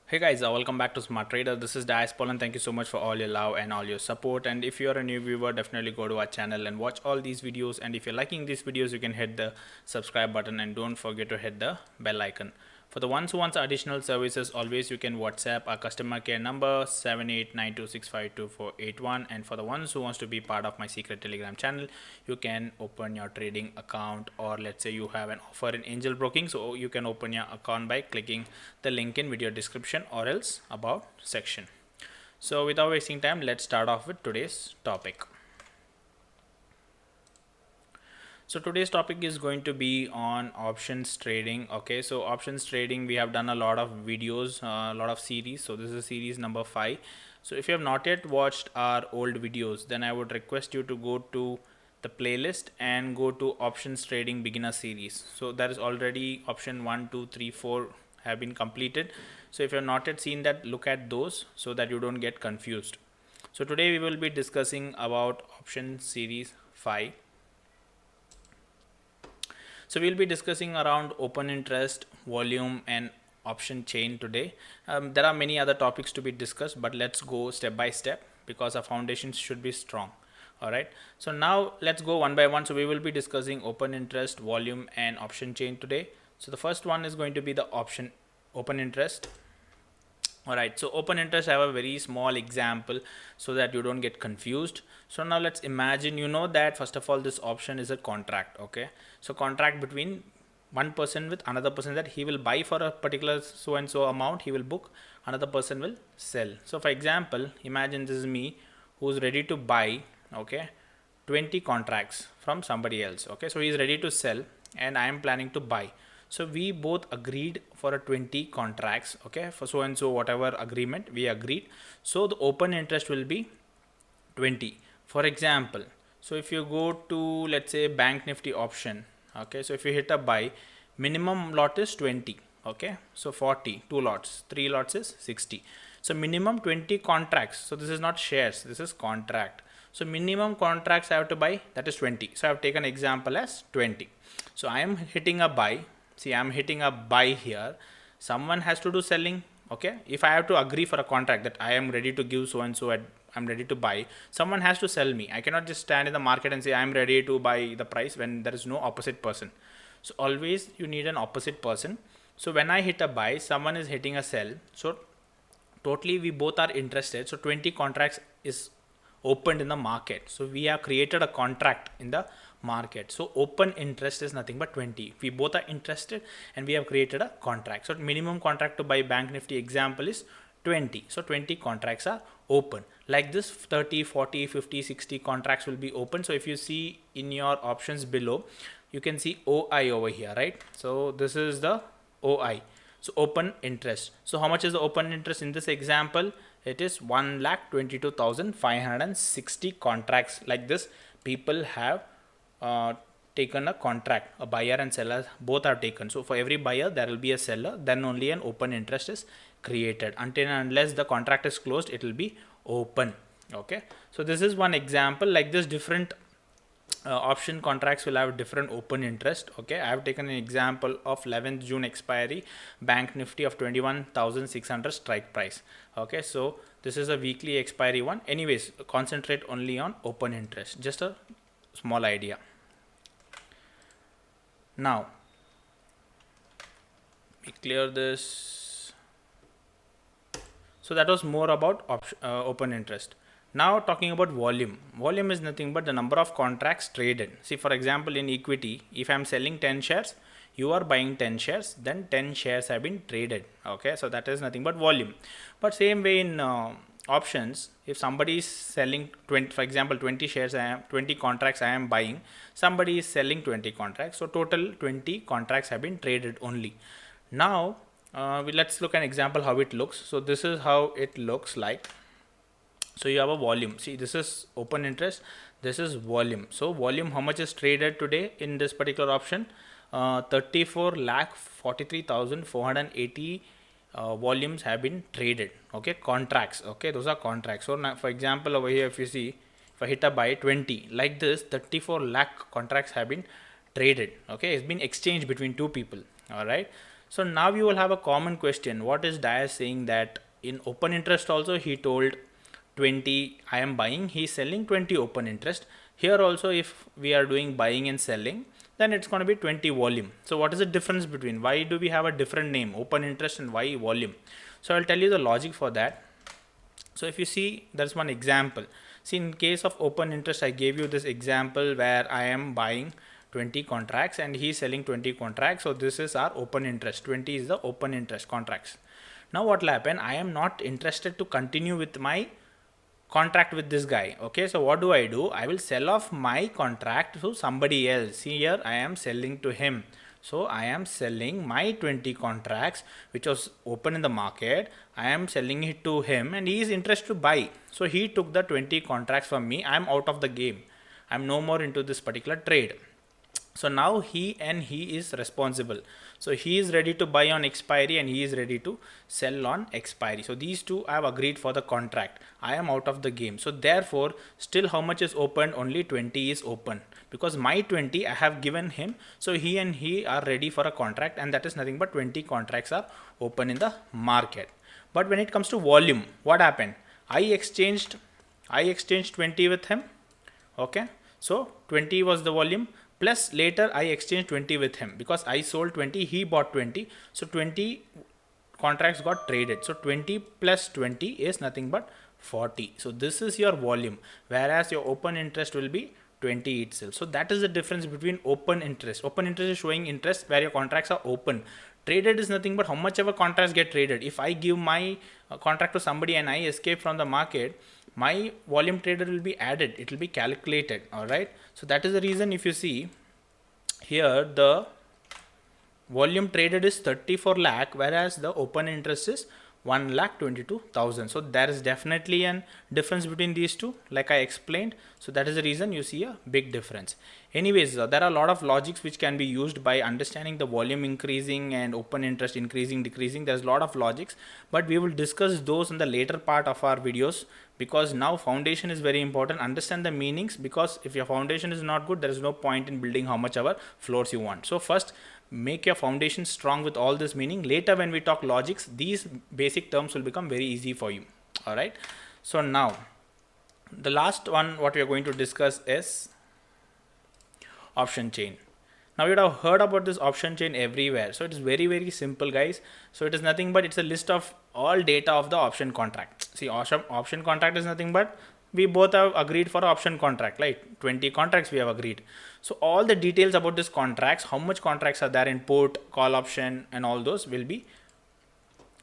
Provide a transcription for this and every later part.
Hey guys, welcome back to Smart Trader. This is Diaspol and thank you so much for all your love and all your support. And if you're a new viewer, definitely go to our channel and watch all these videos. And if you're liking these videos, you can hit the subscribe button and don't forget to hit the bell icon. For the ones who want additional services, always you can WhatsApp our customer care number 7892652481. And for the ones who wants to be part of my secret Telegram channel, you can open your trading account, or let's say you have an offer in angel broking, so you can open your account by clicking the link in video description or else about section. So without wasting time, let's start off with today's topic. So today's topic is going to be on options trading. Okay, so options trading, we have done a lot of videos, a lot of series. So this is series number 5. So if you have not yet watched our old videos, then I would request you to go to the playlist and go to options trading beginner series. So there is already option 1, 2, 3, 4 have been completed. So if you have not yet seen that, look at those so that you don't get confused. So today we will be discussing about option series 5. So we'll be discussing around open interest, volume and option chain today. There are many other topics to be discussed, but let's go step by step because our foundations should be strong. All right. So now let's go one by one. So we will be discussing open interest, volume and option chain today. So the first one is going to be the option open interest. Alright, so open interest, I have a very small example so that you don't get confused. So now let's imagine, you know that first of all this option is a contract. Okay, so contract between one person with another person, that he will buy for a particular so and so amount, he will book, another person will sell. So for example, imagine this is me who's ready to buy, okay, 20 contracts from somebody else. Okay, so he is ready to sell and I am planning to buy. So we both agreed for a 20 contracts, okay, for so and so whatever agreement we agreed. So the open interest will be 20. For example, so if you go to, let's say, Bank Nifty option, okay, so if you hit a buy, minimum lot is 20, okay, so 40, 2 lots, 3 lots is 60. So minimum 20 contracts. So this is not shares, this is contract. So minimum contracts I have to buy, that is 20. So I have taken example as 20. So I am hitting a buy. See, I'm hitting a buy here. Someone has to do selling. Okay, if I have to agree for a contract that I am ready to give so and so, I'm ready to buy, someone has to sell me. I cannot just stand in the market and say I'm ready to buy the price when there is no opposite person. So always you need an opposite person. So when I hit a buy, someone is hitting a sell. So totally we both are interested. So 20 contracts is opened in the market. So we have created a contract in the market. So open interest is nothing but 20. We both are interested and we have created a contract. So minimum contract to buy Bank Nifty example is 20. So 20 contracts are open. Like this 30, 40, 50, 60 contracts will be open. So if you see in your options below, you can see OI over here, right? So this is the OI. So open interest. So how much is the open interest in this example? It is 1,22,560 contracts. Like this, people have taken a contract. A buyer and seller both are taken. So for every buyer there will be a seller, then only an open interest is created. Until and unless the contract is closed, it will be open. Okay, so this is one example. Like this, different option contracts will have different open interest. Okay, I have taken an example of 11th June expiry Bank Nifty of 21,600 strike price. Okay, so this is a weekly expiry one. Anyways, concentrate only on open interest, just a small idea. Now we clear this. So that was more about open interest. Now talking about volume. Volume is nothing but the number of contracts traded. See, for example, in equity, if I am selling 10 shares, you are buying 10 shares, then 10 shares have been traded. Okay, so that is nothing but volume. But same way in options, if somebody is selling 20, for example, 20 shares, 20 contracts I am buying, somebody is selling 20 contracts. So total 20 contracts have been traded only. Now let's look at an example how it looks. So this is how it looks like. So you have a volume. See, this is open interest, this is volume. So volume, how much is traded today in this particular option? 34,43,480 volumes have been traded. Okay, contracts. Okay, those are contracts. So now, for example, over here, if you see, if I hit a buy 20, like this, 34 lakh contracts have been traded. Okay, it's been exchanged between two people. All right. So now you will have a common question. What is Dias saying that in open interest also he told 20 I am buying, he is selling 20 open interest. Here also if we are doing buying and selling, then it's going to be 20 volume. So what is the difference between, why do we have a different name, open interest and why volume? So I'll tell you the logic for that. So if you see, there's one example. See, in case of open interest, I gave you this example where I am buying 20 contracts and he is selling 20 contracts. So this is our open interest. 20 is the open interest contracts. Now what will happen? I am not interested to continue with my contract with this guy. Okay, so what do? I will sell off my contract to somebody else. See here, I am selling to him. So I am selling my 20 contracts which was open in the market. I am selling it to him and he is interested to buy. So he took the 20 contracts from me. I am out of the game. I am no more into this particular trade. So now he is responsible. So he is ready to buy on expiry and he is ready to sell on expiry. So these two I have agreed for the contract. I am out of the game. So therefore, still how much is open? Only 20 is open, because my 20 I have given him. So he are ready for a contract, and that is nothing but 20 contracts are open in the market. But when it comes to volume, what happened? I exchanged 20 with him. Okay. So 20 was the volume. Plus later I exchanged 20 with him because I sold 20, he bought 20. So 20 contracts got traded. So 20 plus 20 is nothing but 40. So this is your volume, whereas your open interest will be 20 itself. So that is the difference between open interest. Open interest is showing interest where your contracts are open. Traded is nothing but how much ever contracts get traded. If I give my contract to somebody and I escape from the market, my volume traded will be added. It will be calculated. All right. So that is the reason if you see here, the volume traded is 34 lakh, whereas the open interest is 1,22,000. So there is definitely a difference between these two, like I explained. So that is the reason you see a big difference. Anyways, there are a lot of logics which can be used by understanding the volume increasing and open interest increasing, decreasing. There's a lot of logics, but we will discuss those in the later part of our videos, because now foundation is very important. Understand the meanings, because if your foundation is not good, there is no point in building how much ever floors you want. So first, make your foundation strong with all this meaning. Later when we talk logics, these basic terms will become very easy for you. All right. So now the last one what we are going to discuss is option chain. Now you would have heard about this option chain everywhere. So it is very simple, guys. So it is nothing but it's a list of all data of the option contract. See, option contract is nothing but we both have agreed for option contract, right? 20 contracts we have agreed. So all the details about this contracts, how much contracts are there in put, call option, and all those will be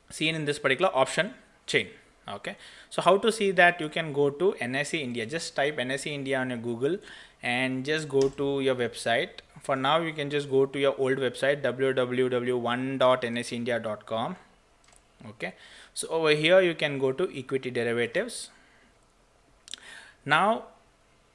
seen in this particular option chain. Okay. So how to see that? You can go to NSE India. Just type NSE India on your Google and just go to your website. For now, you can just go to your old website www.1.nseindia.com. Okay. So over here you can go to equity derivatives. Now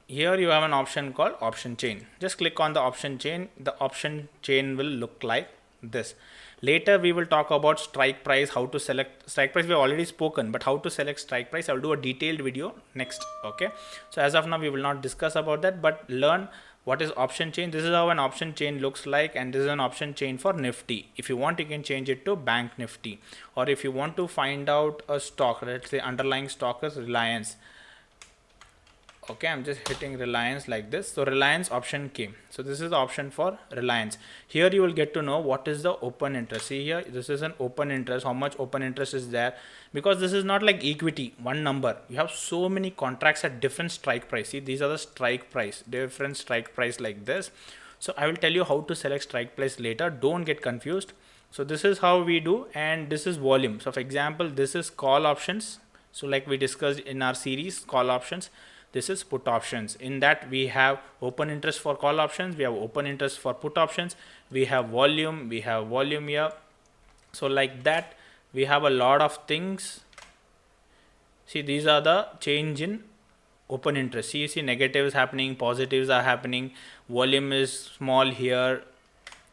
here you have an option called option chain. Just click on the option chain. The option chain will look like this. Later we will talk about strike price, how to select strike price. We have already spoken, but how to select strike price, I will do a detailed video next. Okay. So as of now we will not discuss about that, but learn what is option chain. This is how an option chain looks like, and this is an option chain for Nifty. If you want, you can change it to Bank Nifty, or if you want to find out a stock, let's say underlying stock is Reliance. Okay, I'm just hitting Reliance like this. So Reliance option came. So this is the option for Reliance. Here you will get to know what is the open interest. See here, this is an open interest. How much open interest is there? Because this is not like equity, one number. You have so many contracts at different strike price. See, these are the strike price, different strike price like this. So I will tell you how to select strike price later. Don't get confused. So this is how we do, and this is volume. So for example, this is call options. So like we discussed in our series, call options. This is put options. In that we have open interest for call options, we have open interest for put options, we have volume here. So like that we have a lot of things. See, these are the change in open interest. See negatives happening, positives are happening, volume is small here,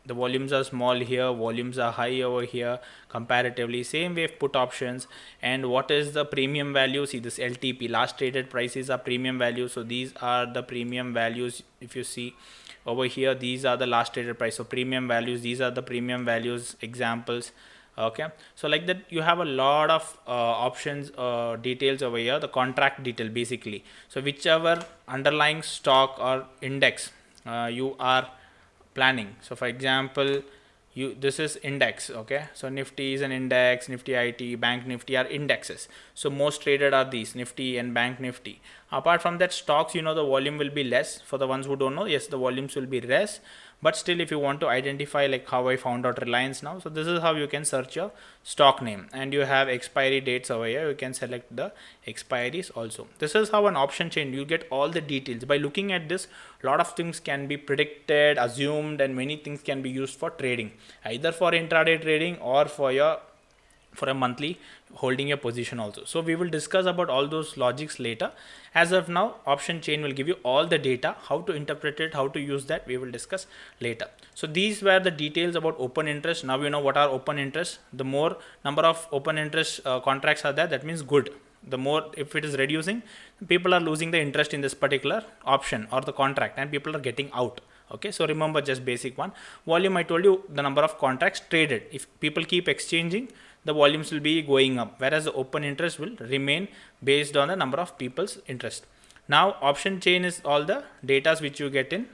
the volumes are small here, volumes are high over here comparatively. Same way put options. And what is the premium value? See this LTP, last traded prices, are premium values. So these are the premium values. If you see over here, these are the last traded price. So premium values, these are the premium values examples. Okay, so like that you have a lot of options, details over here, the contract detail basically. So whichever underlying stock or index you are planning. So for example, this is index. Okay, so Nifty is an index, Nifty IT, Bank Nifty are indexes. So most traded are these Nifty and Bank Nifty. Apart from that, stocks, the volume will be less. For the ones who don't know, yes, the volumes will be less, but still if you want to identify, like how I found out Reliance now, so this is how you can search your stock name, and you have expiry dates over here. You can select the expiries also. This is how an option chain, you get all the details. By looking at this, a lot of things can be predicted, assumed, and many things can be used for trading, either for intraday trading or for a monthly holding your position also. So we will discuss about all those logics later. As of now, option chain will give you all the data, how to interpret it, how to use that, we will discuss later. So these were the details about open interest. Now you know what are open interest. The more number of open interest contracts are there, that means good. The more, if it is reducing, people are losing the interest in this particular option or the contract, and people are getting out. Okay, so remember just basic one. Volume, I told you the number of contracts traded. If people keep exchanging, the volumes will be going up, whereas the open interest will remain based on the number of people's interest. Now option chain is all the data which you get in,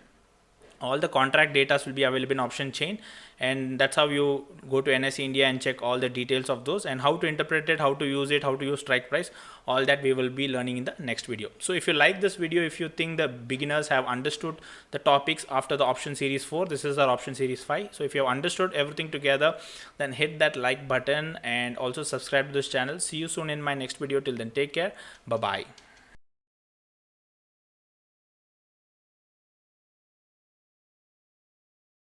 all the contract data will be available in option chain, and that's how you go to NSE India and check all the details of those, and how to interpret it, how to use it, how to use strike price, all that we will be learning in the next video. So if you like this video, if you think the beginners have understood the topics after the option series 4, this is our option series 5. So if you have understood everything together, then hit that like button and also subscribe to this channel. See you soon in my next video. Till then, take care. Bye bye.